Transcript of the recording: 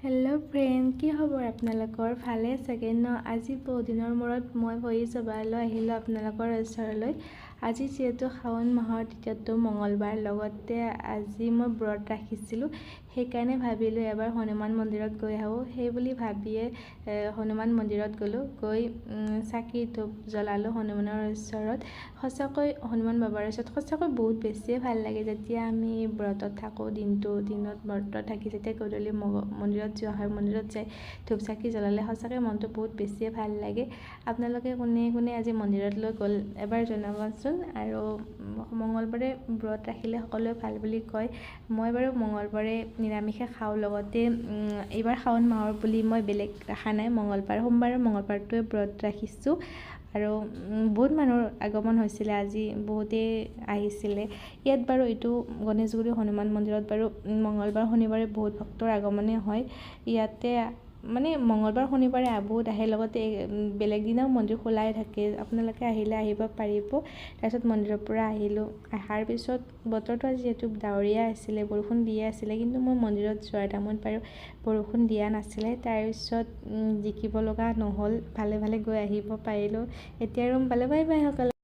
Hello' friend, কি খবৰ আপোনালোকৰ? ভালে চাগে ন? আজি বহুদিনৰ মূৰত মই ভৰি চবালৈ আহিলোঁ আপোনালোকৰ ওচৰলৈ। আজি যিহেতু শাওণ মাহৰ ৩য়টো মঙলবাৰ, লগতে আজি মই ব্ৰত ৰাখিছিলোঁ, সেইকাৰণে ভাবিলোঁ এবাৰ হনুমান মন্দিৰত গৈ আহোঁ। সেই বুলি ভাবিয়ে হনুমান মন্দিৰত গ'লোঁ। গৈ চাকি ধূপ জ্বলালোঁ হনুমানৰ ওচৰত। সঁচাকৈ হনুমান বাবাৰ ওচৰত সঁচাকৈ বহুত বেছিয়ে ভাল লাগে। যেতিয়া আমি ব্ৰতত থাকোঁ, দিনত ব্ৰত থাকি যেতিয়া গধূলি মন্দিৰত যোৱা হয়, মন্দিৰত যাই ধূপ চাকি জ্বলালে সঁচাকৈ মনটো বহুত বেছিয়ে ভাল লাগে। আপোনালোকে কোনে কোনে আজি মন্দিৰতলৈ গ'ল এবাৰ জনাবচোন। আৰু মঙলবাৰে ব্ৰত ৰাখিলে সকলোৱে ভাল বুলি কয়। মই বাৰু মঙলবাৰে নিৰামিষে খাওঁ। লগতে এইবাৰ শাওণ মাহৰ বুলি মই বেলেগ ৰখা নাই। সোমবাৰ মঙলবাৰটোৱে ব্ৰত ৰাখিছোঁ। আৰু বহুত মানুহৰ আগমন হৈছিলে, আজি বহুতেই আহিছিলে। ইয়াত বাৰু এইটো গণেশগুৰি হনুমান মন্দিৰত বাৰু মঙলবাৰ শনিবাৰে বহুত ভক্তৰ আগমনে হয়। ইয়াতে মানে মঙলবাৰ শনিবাৰে বহুত আহে, লগতে বেলেগ দিনাও মন্দিৰ খোলাই থাকে। আপোনালোকে আহিলে আহিব পাৰিব। তাৰপিছত মন্দিৰৰ পৰা আহিলোঁ। অহাৰ পিছত বতৰটো আজি যিহেতু ডাৱৰীয়া আছিলে, বৰষুণ দিয়ে আছিলে, কিন্তু মই মন্দিৰত যোৱাৰ টাইমত বাৰু বৰষুণ দিয়া নাছিলে। তাৰপিছত জিকিব লগা নহ'ল, ভালে ভালে গৈ আহিব পাৰিলোঁ। এতিয়া আৰু বাই বাই সকলো।